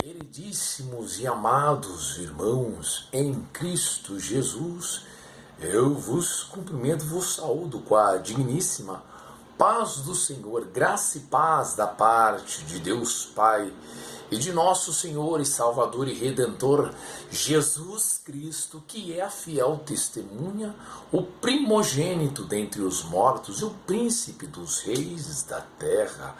Queridíssimos e amados irmãos em Cristo Jesus, eu vos cumprimento, vos saúdo com a digníssima paz do Senhor, graça e paz da parte de Deus Pai e de nosso Senhor e Salvador e Redentor Jesus Cristo, que é a fiel testemunha, o primogênito dentre os mortos e o príncipe dos reis da terra,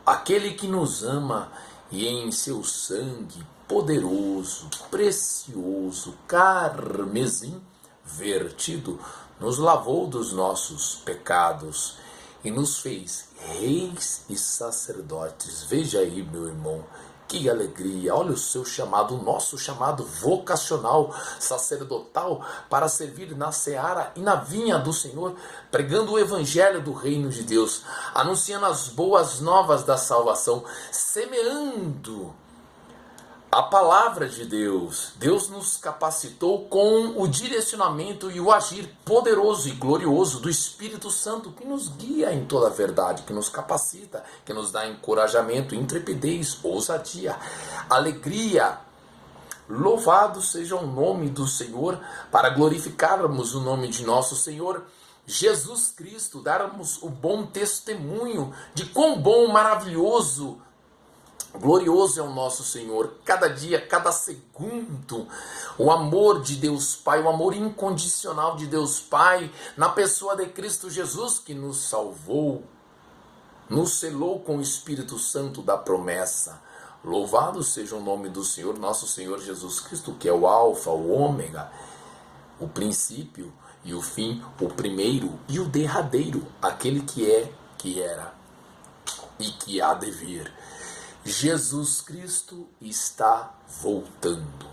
aquele que nos ama e em seu sangue poderoso, precioso, carmesim, vertido, nos lavou dos nossos pecados e nos fez reis e sacerdotes. Veja aí, meu irmão, que alegria! Olha o seu chamado, o nosso chamado vocacional, sacerdotal, para servir na seara e na vinha do Senhor, pregando o evangelho do reino de Deus, anunciando as boas novas da salvação, semeando a palavra de Deus. Deus nos capacitou com o direcionamento e o agir poderoso e glorioso do Espírito Santo, que nos guia em toda a verdade, que nos capacita, que nos dá encorajamento, intrepidez, ousadia, alegria. Louvado seja o nome do Senhor, para glorificarmos o nome de nosso Senhor Jesus Cristo, darmos o bom testemunho de quão bom, maravilhoso, glorioso é o nosso Senhor. Cada dia, cada segundo, o amor de Deus Pai, o amor incondicional de Deus Pai, na pessoa de Cristo Jesus, que nos salvou, nos selou com o Espírito Santo da promessa. Louvado seja o nome do Senhor, nosso Senhor Jesus Cristo, que é o Alfa, o Ômega, o princípio e o fim, o primeiro e o derradeiro, aquele que é, que era e que há de vir. Jesus Cristo está voltando.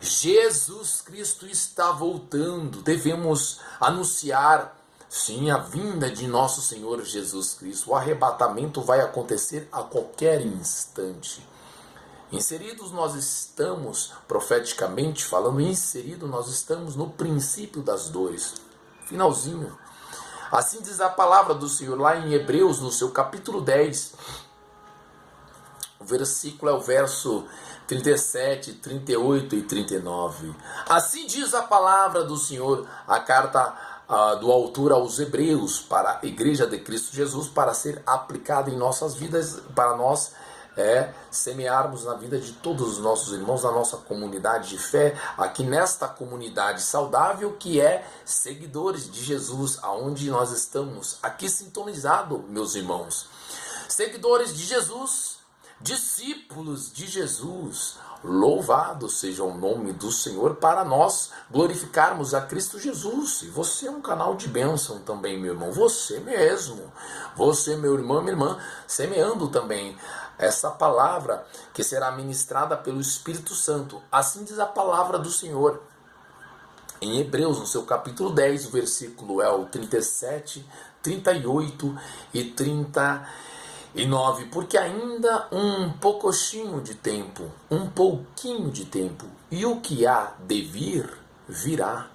Jesus Cristo está voltando. Devemos anunciar, sim, a vinda de nosso Senhor Jesus Cristo. O arrebatamento vai acontecer a qualquer instante. Inseridos nós estamos, profeticamente falando, nós estamos no princípio das dores. Finalzinho. Assim diz a palavra do Senhor lá em Hebreus, no seu capítulo 10, o versículo é o verso 37, 38 e 39. Assim diz a palavra do Senhor, a carta do autor aos Hebreus, para a igreja de Cristo Jesus, para ser aplicada em nossas vidas, para nós semearmos na vida de todos os nossos irmãos, na nossa comunidade de fé, aqui nesta comunidade saudável que é seguidores de Jesus, aonde nós estamos aqui sintonizado, meus irmãos. Seguidores de Jesus, discípulos de Jesus, louvado seja o nome do Senhor, para nós glorificarmos a Cristo Jesus. E você é um canal de bênção também, meu irmão, você mesmo, você, meu irmão, minha irmã, semeando também essa palavra que será ministrada pelo Espírito Santo. Assim diz a palavra do Senhor em Hebreus, no seu capítulo 10, o versículo é o 37, 38 e 39, porque ainda um pouquinho de tempo, e o que há de vir, virá,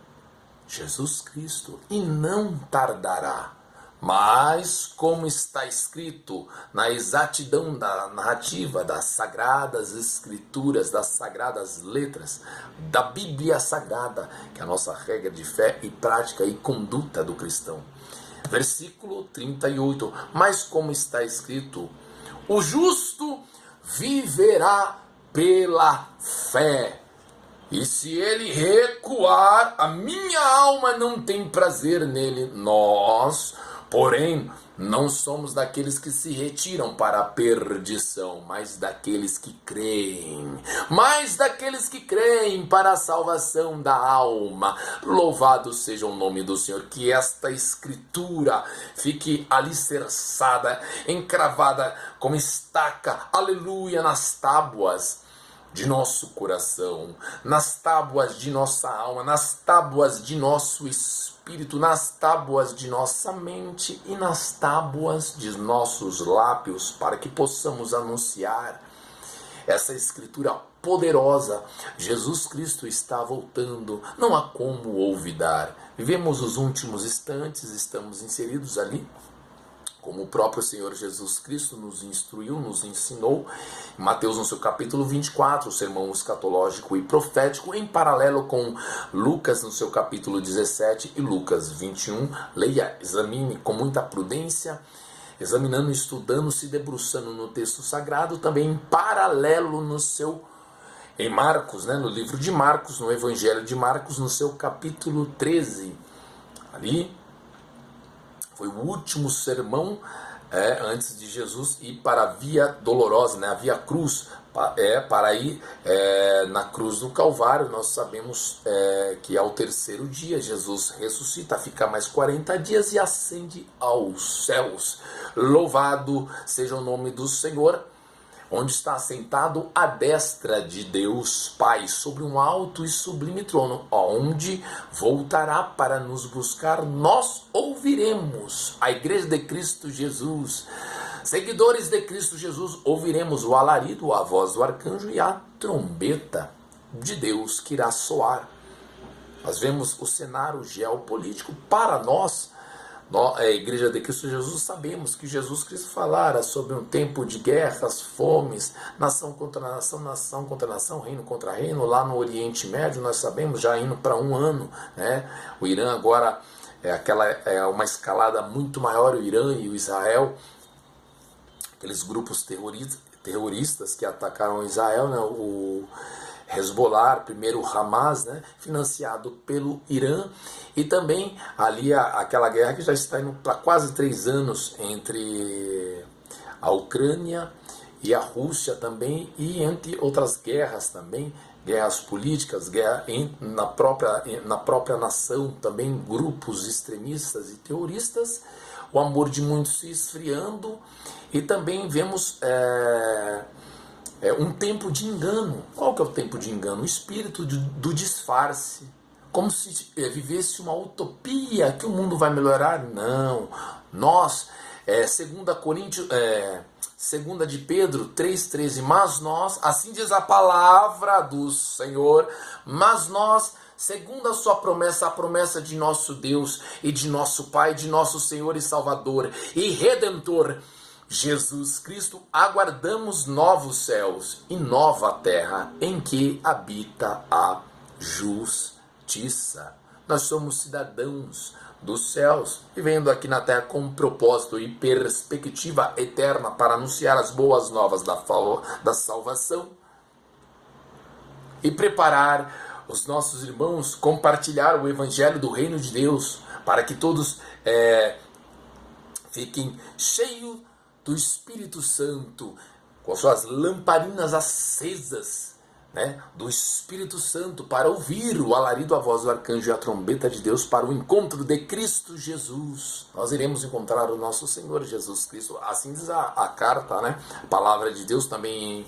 Jesus Cristo, e não tardará. Mas, como está escrito na exatidão da narrativa das sagradas escrituras, das sagradas letras, da Bíblia Sagrada, que é a nossa regra de fé e prática e conduta do cristão. Versículo 38, mas como está escrito, o justo viverá pela fé, e se ele recuar, a minha alma não tem prazer nele. Nós, porém, não somos daqueles que se retiram para a perdição, mas daqueles que creem. Para a salvação da alma. Louvado seja o nome do Senhor. Que esta escritura fique alicerçada, encravada como estaca, aleluia, nas tábuas de nosso coração, nas tábuas de nossa alma, nas tábuas de nosso espírito, nas tábuas de nossa mente e nas tábuas de nossos lábios, para que possamos anunciar essa escritura poderosa. Jesus Cristo está voltando, não há como olvidar. Vivemos os últimos instantes, estamos inseridos ali como o próprio Senhor Jesus Cristo nos instruiu, nos ensinou, Mateus no seu capítulo 24, o sermão escatológico e profético, em paralelo com Lucas no seu capítulo 17 e Lucas 21. Leia, examine com muita prudência, examinando, estudando, se debruçando no texto sagrado, também em paralelo em Marcos, no livro de Marcos, no Evangelho de Marcos, no seu capítulo 13. Ali foi o último sermão antes de Jesus ir para a Via Dolorosa, a Via Cruz, para ir na cruz do Calvário. Nós sabemos que ao terceiro dia Jesus ressuscita, fica mais 40 dias e ascende aos céus. Louvado seja o nome do Senhor, onde está assentado à destra de Deus Pai, sobre um alto e sublime trono, onde voltará para nos buscar. Nós ouviremos, a Igreja de Cristo Jesus, seguidores de Cristo Jesus, ouviremos o alarido, a voz do arcanjo e a trombeta de Deus que irá soar. Nós vemos o cenário geopolítico. Para nós, a Igreja de Cristo Jesus, sabemos que Jesus Cristo falara sobre um tempo de guerras, fomes, nação contra nação, nação contra nação, reino contra reino, lá no Oriente Médio. Nós sabemos, já indo para um ano, o Irã agora é uma escalada muito maior, o Irã e o Israel, aqueles grupos terroristas que atacaram Israel, o Hezbollah, primeiro o Hamas, financiado pelo Irã, e também ali aquela guerra que já está indo para quase 3 anos entre a Ucrânia e a Rússia também, e entre outras guerras também, guerras políticas, guerra na própria nação, também grupos extremistas e terroristas, o amor de muitos se esfriando, e também vemos um tempo de engano. Qual que é o tempo de engano? O espírito do disfarce, como se vivesse uma utopia que o mundo vai melhorar. Não, nós, 2 de Pedro 3,13, mas nós, assim diz a palavra do Senhor, mas nós, segundo a sua promessa, a promessa de nosso Deus e de nosso Pai, de nosso Senhor e Salvador e Redentor, Jesus Cristo, aguardamos novos céus e nova terra em que habita a justiça. Nós somos cidadãos dos céus, vivendo aqui na terra com um propósito e perspectiva eterna para anunciar as boas novas da salvação e preparar os nossos irmãos, compartilhar o evangelho do reino de Deus, para que todos fiquem cheios do Espírito Santo, com suas lamparinas acesas, do Espírito Santo, para ouvir o alarido, a voz do arcanjo e a trombeta de Deus, para o encontro de Cristo Jesus. Nós iremos encontrar o nosso Senhor Jesus Cristo. Assim diz a carta, a palavra de Deus também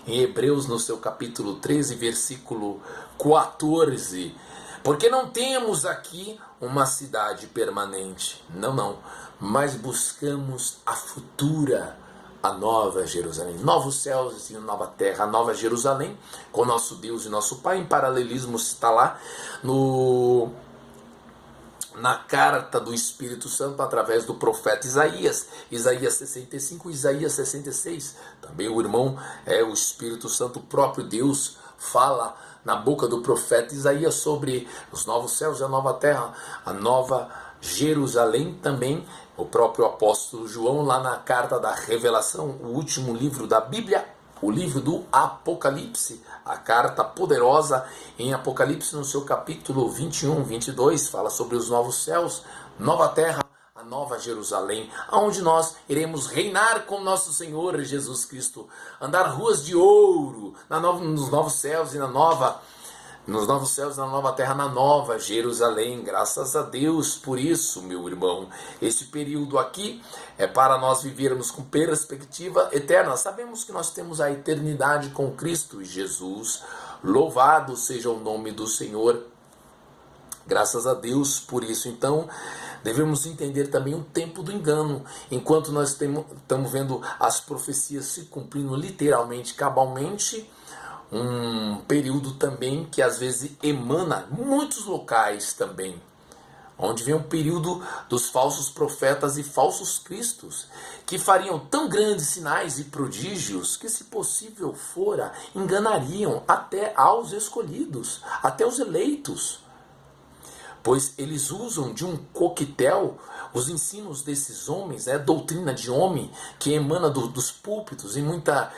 em Hebreus, no seu capítulo 13, versículo 14. Porque não temos aqui uma cidade permanente, não, mas buscamos a futura, a nova Jerusalém, novos céus e nova terra, a nova Jerusalém, com nosso Deus e nosso Pai. Em paralelismo está lá na carta do Espírito Santo através do profeta Isaías 65, Isaías 66. Também o irmão, o Espírito Santo, o próprio Deus, fala na boca do profeta Isaías sobre os novos céus e a nova terra, a nova Jerusalém. Também o próprio apóstolo João, lá na carta da Revelação, o último livro da Bíblia, o livro do Apocalipse, a carta poderosa em Apocalipse, no seu capítulo 21, 22, fala sobre os novos céus, nova terra, a nova Jerusalém, aonde nós iremos reinar com nosso Senhor Jesus Cristo, andar ruas de ouro nos novos céus e na nova terra, na nova Jerusalém. Graças a Deus por isso, meu irmão. Este período aqui é para nós vivermos com perspectiva eterna. Sabemos que nós temos a eternidade com Cristo e Jesus. Louvado seja o nome do Senhor. Graças a Deus por isso. Então, devemos entender também o tempo do engano. Enquanto nós estamos vendo as profecias se cumprindo literalmente, cabalmente, um período também que às vezes emana muitos locais também. onde vem o período dos falsos profetas e falsos cristos, que fariam tão grandes sinais e prodígios que, se possível fora, enganariam até aos escolhidos, até os eleitos. Pois eles usam de um coquetel os ensinos desses homens, doutrina de homem que emana dos púlpitos, e muita,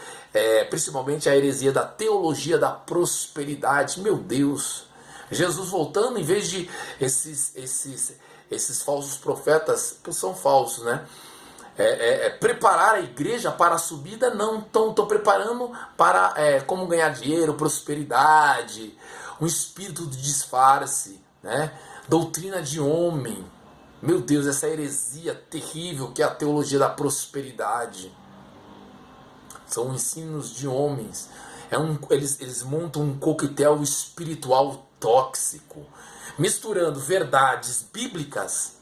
principalmente a heresia da teologia da prosperidade. Meu Deus! Jesus voltando, em vez de esses falsos profetas, que são falsos, né? Preparar a igreja para a subida, não estão preparando para como ganhar dinheiro, prosperidade, um espírito de disfarce, né? Doutrina de homem. Meu Deus, essa heresia terrível que é a teologia da prosperidade. São ensinos de homens. Eles montam um coquetel espiritual tóxico, misturando verdades bíblicas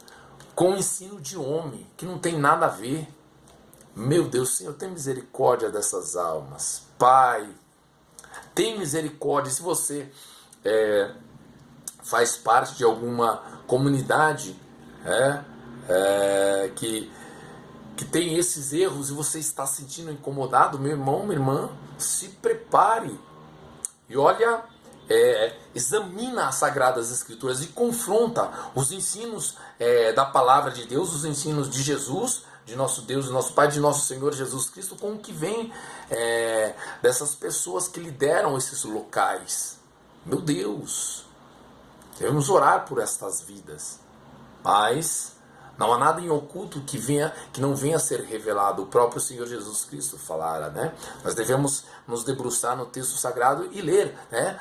com o ensino de homem, que não tem nada a ver. Meu Deus, Senhor, tem misericórdia dessas almas. Pai, tem misericórdia. Se você faz parte de alguma comunidade que tem esses erros e você está se sentindo incomodado, meu irmão, minha irmã, se prepare e olha, examina as Sagradas Escrituras e confronta os ensinos da Palavra de Deus, os ensinos de Jesus, de nosso Deus e nosso Pai, de nosso Senhor Jesus Cristo, com o que vem dessas pessoas que lideram esses locais. Meu Deus, devemos orar por estas vidas, mas não há nada em oculto que não venha a ser revelado. O próprio Senhor Jesus Cristo falara, né? Nós devemos nos debruçar no texto sagrado e ler, né?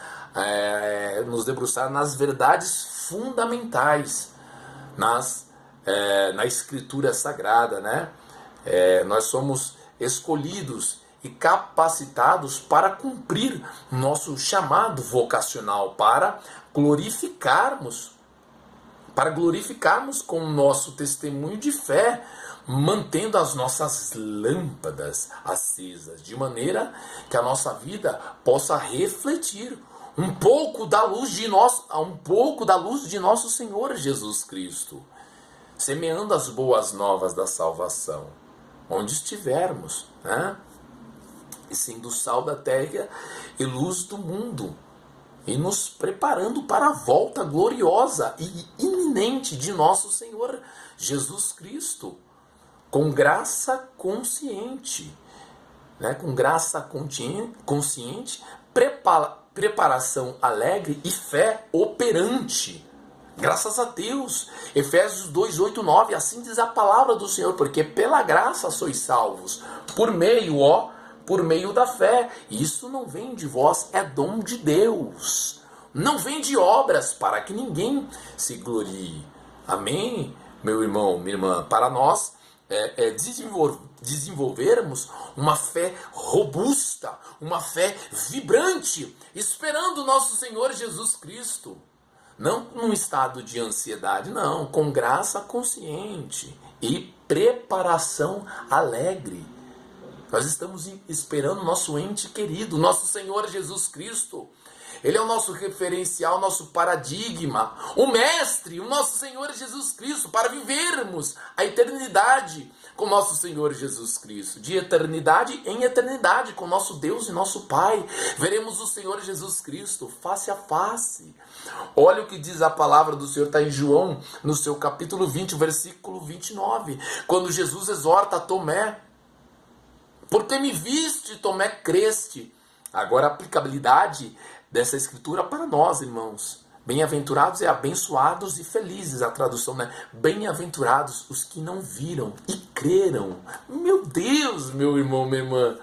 Nos debruçar nas verdades fundamentais, na Escritura Sagrada, né? Nós somos escolhidos e capacitados para cumprir nosso chamado vocacional, para glorificarmos com o nosso testemunho de fé, mantendo as nossas lâmpadas acesas, de maneira que a nossa vida possa refletir um pouco da luz de nosso Senhor Jesus Cristo, semeando as boas novas da salvação, onde estivermos, né? E sendo sal da terra e luz do mundo, e nos preparando para a volta gloriosa e iminente de nosso Senhor Jesus Cristo, com graça consciente, né? Com graça consciente, preparação alegre e fé operante. Graças a Deus. Efésios 2, 8, 9, assim diz a palavra do Senhor, porque pela graça sois salvos, por meio da fé. Isso não vem de vós, é dom de Deus. Não vem de obras, para que ninguém se glorie. Amém, meu irmão, minha irmã? Para nós desenvolvermos uma fé robusta, uma fé vibrante, esperando o nosso Senhor Jesus Cristo. Não num estado de ansiedade, não, com graça consciente e preparação alegre. Nós estamos esperando o nosso ente querido, nosso Senhor Jesus Cristo. Ele é o nosso referencial, nosso paradigma, o mestre, o nosso Senhor Jesus Cristo, para vivermos a eternidade com nosso Senhor Jesus Cristo. De eternidade em eternidade com nosso Deus e nosso Pai. Veremos o Senhor Jesus Cristo face a face. Olha o que diz a palavra do Senhor, está em João, no seu capítulo 20, versículo 29. Quando Jesus exorta a Tomé: porque me viste, Tomé, creste. Agora a aplicabilidade dessa escritura para nós, irmãos. Bem-aventurados e abençoados e felizes, a tradução, né? Bem-aventurados os que não viram e creram. Meu Deus, meu irmão, minha irmã.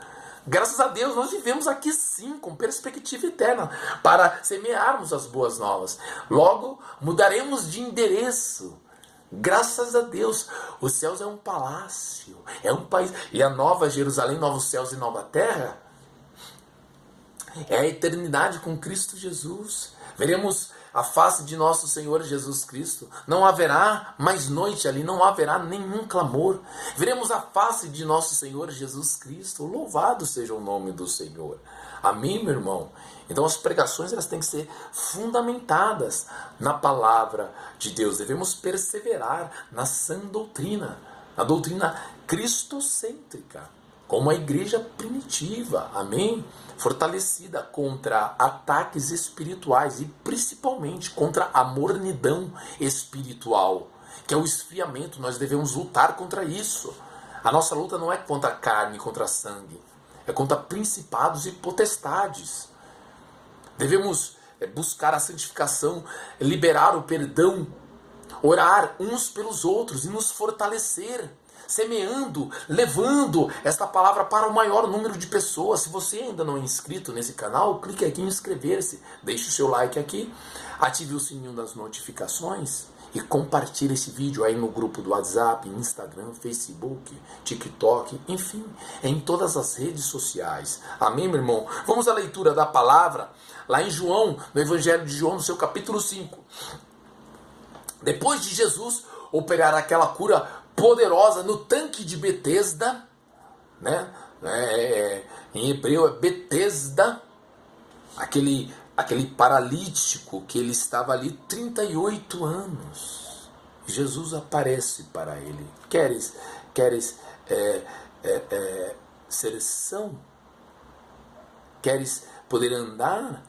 Graças a Deus nós vivemos aqui sim, com perspectiva eterna, para semearmos as boas novas. Logo, mudaremos de endereço. Graças a Deus, os céus é um palácio, é um país, e a nova Jerusalém, novos céus e nova terra, é a eternidade com Cristo Jesus. Veremos a face de nosso Senhor Jesus Cristo. Não haverá mais noite ali, não haverá nenhum clamor. Veremos a face de nosso Senhor Jesus Cristo. Louvado seja o nome do Senhor. Amém, meu irmão? Então as pregações elas têm que ser fundamentadas na palavra de Deus. Devemos perseverar na sã doutrina, na doutrina cristocêntrica, como a igreja primitiva, amém? Fortalecida contra ataques espirituais e principalmente contra a mornidão espiritual, que é o esfriamento. Nós devemos lutar contra isso. A nossa luta não é contra a carne, contra sangue, é contra principados e potestades. Devemos buscar a santificação, liberar o perdão, orar uns pelos outros e nos fortalecer, semeando, levando esta palavra para o maior número de pessoas. Se você ainda não é inscrito nesse canal, clique aqui em inscrever-se, deixe o seu like aqui, ative o sininho das notificações e compartilhe esse vídeo aí no grupo do WhatsApp, Instagram, Facebook, TikTok, enfim, em todas as redes sociais. Amém, meu irmão? Vamos à leitura da palavra, lá em João, no Evangelho de João, no seu capítulo 5. Depois de Jesus operar aquela cura poderosa no tanque de Betesda, né? Em hebreu é Betesda, aquele paralítico que ele estava ali 38 anos. Jesus aparece para ele. Queres ser são? Queres poder andar?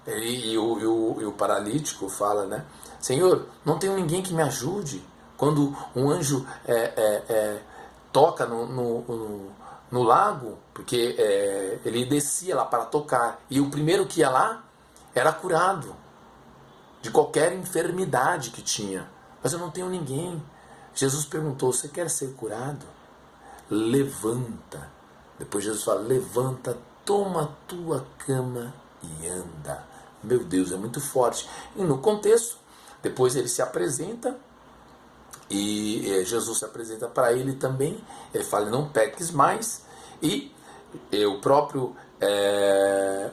E o paralítico fala, né? Senhor, não tenho ninguém que me ajude. Quando um anjo toca no lago, porque ele descia lá para tocar, e o primeiro que ia lá era curado de qualquer enfermidade que tinha. Mas eu não tenho ninguém. Jesus perguntou, você quer ser curado? Levanta. Depois Jesus fala, levanta, toma a tua cama e anda. Meu Deus, é muito forte. E no contexto, depois ele se apresenta, e Jesus se apresenta para ele também. Ele fala, não peques mais. E o próprio,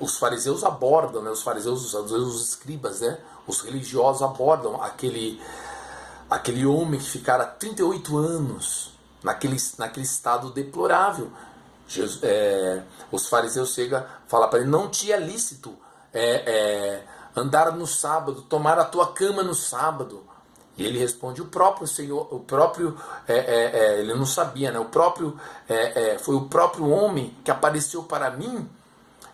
os fariseus abordam, né? Os fariseus, os escribas, né? Os religiosos abordam aquele homem que ficara 38 anos naquele estado deplorável. Jesus, os fariseus chegam a falar para ele, não te é lícito andar no sábado, tomar a tua cama no sábado. E ele responde, o próprio Senhor, ele não sabia, né? Foi o próprio homem que apareceu para mim.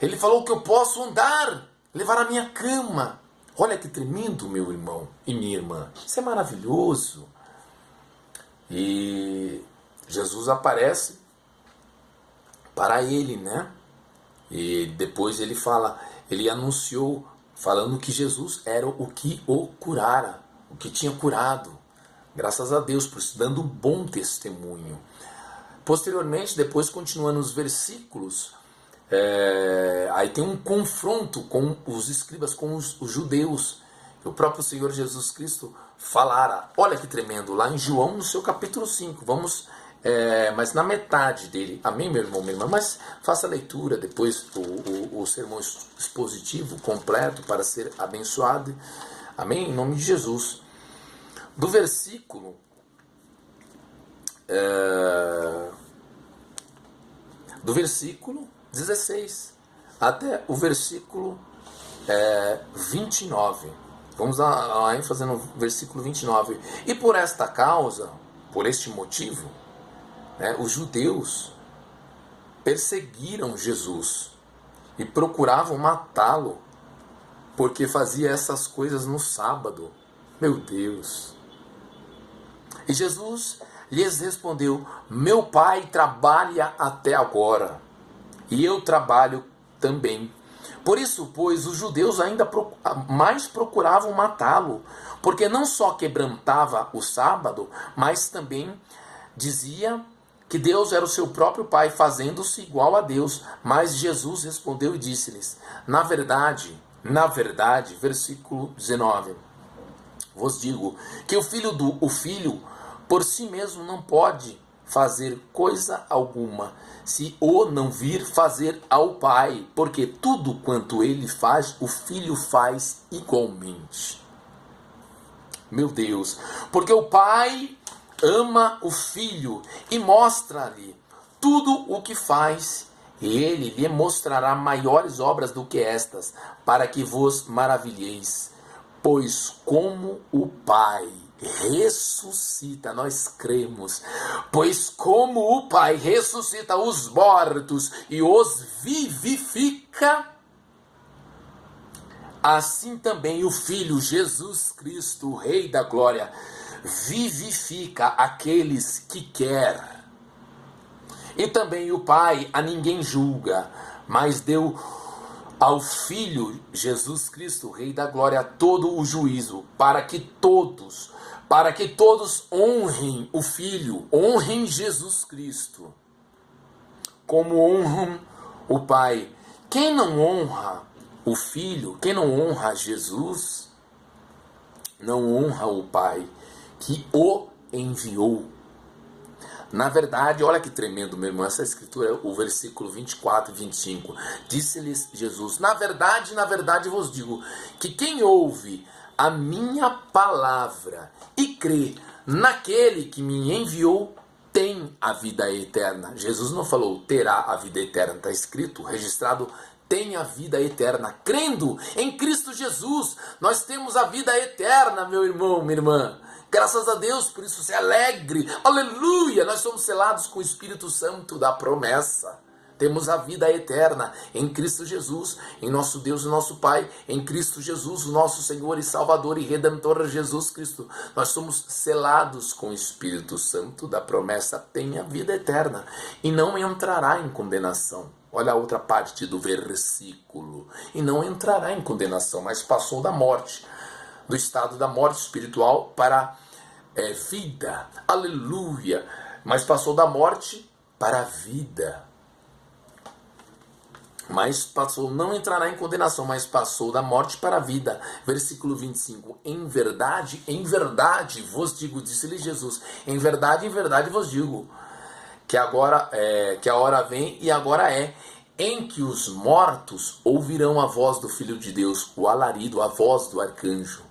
Ele falou que eu posso andar, levar a minha cama. Olha que tremendo, meu irmão e minha irmã. Isso é maravilhoso. E Jesus aparece para ele, né? E depois ele fala, ele anunciou, falando que Jesus era o que o curara, o que tinha curado. Graças a Deus por isso, dando um bom testemunho. Posteriormente, depois continuando os versículos, aí tem um confronto com os escribas, com os judeus. O próprio Senhor Jesus Cristo falara, olha que tremendo, lá em João, no seu capítulo 5, vamos, mas na metade dele, amém, meu irmão, minha irmã, mas faça a leitura, depois o sermão expositivo completo para ser abençoado, amém, em nome de Jesus. Do versículo 16 até o versículo 29. Vamos dar a ênfase no versículo 29. E por esta causa, por este motivo, né, os judeus perseguiram Jesus e procuravam matá-lo, porque fazia essas coisas no sábado. Meu Deus! E Jesus lhes respondeu, meu Pai trabalha até agora, e eu trabalho também. Por isso, pois, os judeus ainda mais procuravam matá-lo, porque não só quebrantava o sábado, mas também dizia que Deus era o seu próprio Pai, fazendo-se igual a Deus. Mas Jesus respondeu e disse-lhes, na verdade, versículo 19, vos digo que o filho por si mesmo não pode fazer coisa alguma, se o não vir fazer ao Pai, porque tudo quanto ele faz, o Filho faz igualmente. Meu Deus, porque o Pai ama o Filho e mostra-lhe tudo o que faz, e ele lhe mostrará maiores obras do que estas, para que vos maravilheis. Pois como o Pai ressuscita, nós cremos, pois como o Pai ressuscita os mortos e os vivifica, assim também o Filho Jesus Cristo, o Rei da Glória, vivifica aqueles que quer. E também o Pai a ninguém julga, mas deu ao Filho Jesus Cristo, Rei da Glória, todo o juízo, para que todos honrem o Filho, honrem Jesus Cristo, como honram o Pai. Quem não honra o Filho, quem não honra Jesus, não honra o Pai, que o enviou. Na verdade, olha que tremendo, meu irmão, essa escritura, o versículo 24 e 25. Disse-lhes Jesus: na verdade vos digo, que quem ouve a minha palavra e crê naquele que me enviou, tem a vida eterna. Jesus não falou terá a vida eterna, está escrito, registrado, tem a vida eterna. Crendo em Cristo Jesus, nós temos a vida eterna, meu irmão, minha irmã. Graças a Deus, por isso se alegre, aleluia, nós somos selados com o Espírito Santo da promessa. Temos a vida eterna em Cristo Jesus, em nosso Deus e nosso Pai, em Cristo Jesus, o nosso Senhor e Salvador e Redentor Jesus Cristo. Nós somos selados com o Espírito Santo da promessa, tem a vida eterna e não entrará em condenação. Olha a outra parte do versículo. E não entrará em condenação, mas passou da morte, do estado da morte espiritual para vida. Aleluia! Mas passou da morte para a vida. Mas passou, não entrará em condenação, mas passou da morte para a vida. Versículo 25. Em verdade vos digo, disse-lhe Jesus, em verdade vos digo, que agora que a hora vem e agora é, em que os mortos ouvirão a voz do Filho de Deus, o alarido, a voz do arcanjo.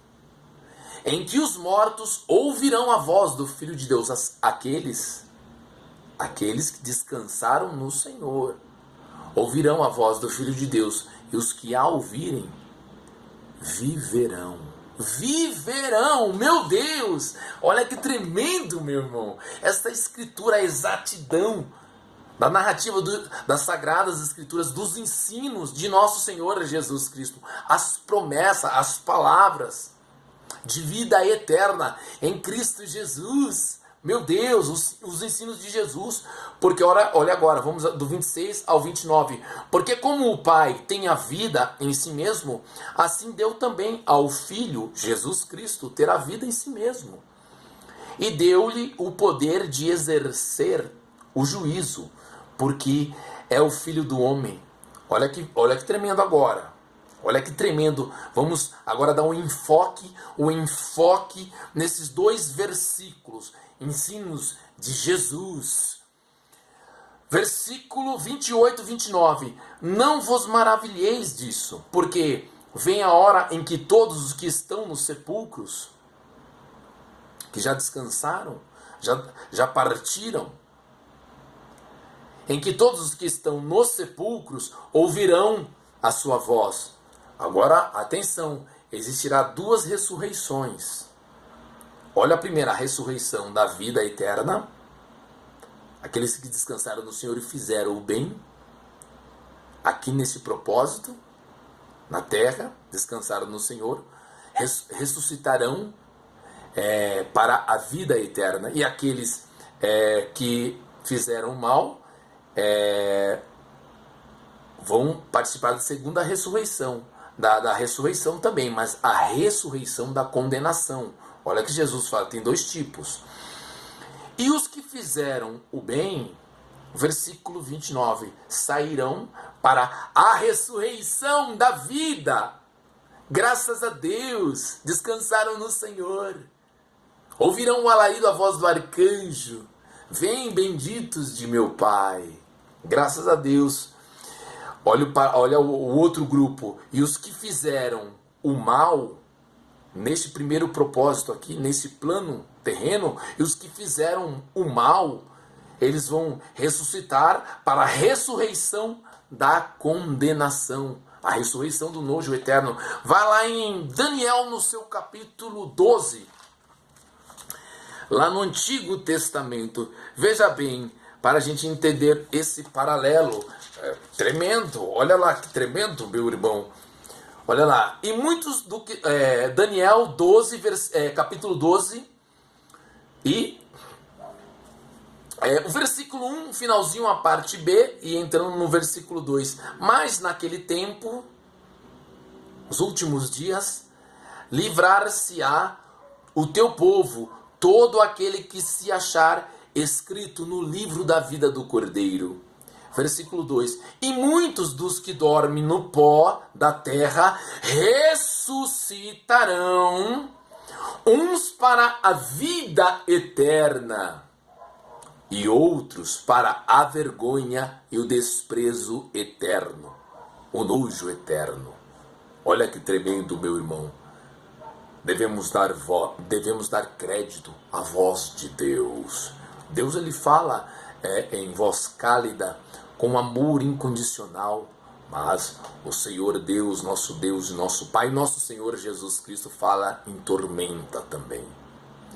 Em que os mortos ouvirão a voz do Filho de Deus, aqueles que descansaram no Senhor, ouvirão a voz do Filho de Deus, e os que a ouvirem, viverão. Viverão, meu Deus! Olha que tremendo, meu irmão! Esta escritura, a exatidão da narrativa das Sagradas Escrituras, dos ensinos de nosso Senhor Jesus Cristo, as promessas, as palavras de vida eterna em Cristo Jesus. Meu Deus, os ensinos de Jesus. Porque olha agora, vamos do 26 ao 29. Porque como o Pai tem a vida em si mesmo, assim deu também ao Filho, Jesus Cristo, ter a vida em si mesmo. E deu-lhe o poder de exercer o juízo, porque é o Filho do homem. Olha que tremendo agora. Olha que tremendo. Vamos agora dar um enfoque nesses dois versículos, ensinos de Jesus. Versículo 28 e 29. Não vos maravilheis disso, porque vem a hora em que todos os que estão nos sepulcros, que já descansaram, já partiram, em que todos os que estão nos sepulcros ouvirão a sua voz. Agora, atenção, existirá duas ressurreições. Olha a primeira, a ressurreição da vida eterna, aqueles que descansaram no Senhor e fizeram o bem, aqui nesse propósito, na terra, descansaram no Senhor, ressuscitarão para a vida eterna. E aqueles que fizeram mal vão participar da segunda ressurreição, da ressurreição também, mas a ressurreição da condenação. Olha que Jesus fala, tem dois tipos. E os que fizeram o bem, versículo 29, sairão para a ressurreição da vida. Graças a Deus, descansaram no Senhor. Ouvirão o alarido, a voz do arcanjo, Vem, benditos de meu Pai. Graças a Deus. Olha o outro grupo. E os que fizeram o mal, neste primeiro propósito aqui, nesse plano terreno, e os que fizeram o mal, eles vão ressuscitar para a ressurreição da condenação, a ressurreição do nojo eterno. Vai lá em Daniel, no seu capítulo 12, lá no Antigo Testamento. Veja bem, para a gente entender esse paralelo. Tremendo, olha lá que tremendo, meu irmão. Olha lá, e muitos do que Daniel 12, capítulo 12, e o versículo 1, finalzinho, a parte B, e entrando no versículo 2. Mas naquele tempo, os últimos dias, livrar-se-á o teu povo, todo aquele que se achar escrito no livro da vida do Cordeiro. Versículo 2. E muitos dos que dormem no pó da terra ressuscitarão, uns para a vida eterna, e outros para a vergonha e o desprezo eterno, o nojo eterno. Olha que tremendo, meu irmão. Devemos dar crédito à voz de Deus. Deus, ele fala em voz cálida, com amor incondicional, mas o Senhor Deus e nosso Pai, nosso Senhor Jesus Cristo, fala em tormenta também.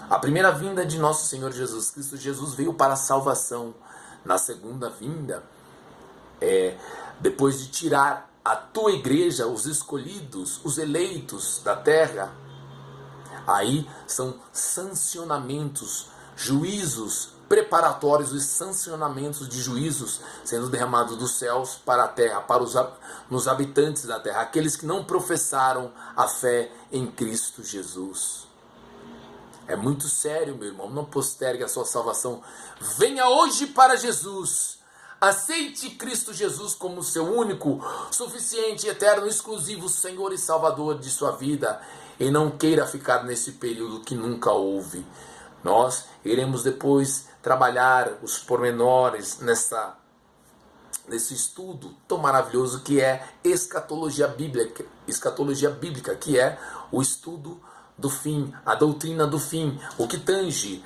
A primeira vinda de nosso Senhor Jesus Cristo, Jesus veio para a salvação. Na segunda vinda, depois de tirar a tua igreja, os escolhidos, os eleitos da terra, aí são sancionamentos, juízos preparatórios e sancionamentos de juízos sendo derramados dos céus para a terra, para os habitantes da terra, aqueles que não professaram a fé em Cristo Jesus. É muito sério, meu irmão. Não postergue a sua salvação. Venha hoje para Jesus. Aceite Cristo Jesus como seu único, suficiente, eterno, exclusivo Senhor e Salvador de sua vida. E não queira ficar nesse período que nunca houve. Nós iremos depois trabalhar os pormenores nesse estudo tão maravilhoso que é escatologia bíblica, que é o estudo do fim, a doutrina do fim, o que tange,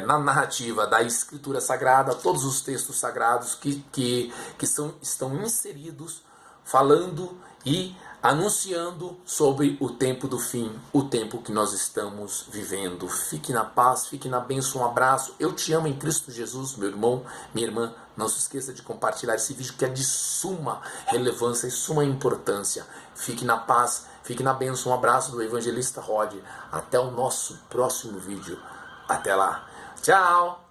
na narrativa da Escritura Sagrada, todos os textos sagrados que estão inseridos, falando e anunciando sobre o tempo do fim, o tempo que nós estamos vivendo. Fique na paz, fique na bênção, um abraço. Eu te amo em Cristo Jesus, meu irmão, minha irmã. Não se esqueça de compartilhar esse vídeo que é de suma relevância e suma importância. Fique na paz, fique na bênção. Um abraço do Evangelista Rod. Até o nosso próximo vídeo. Até lá. Tchau!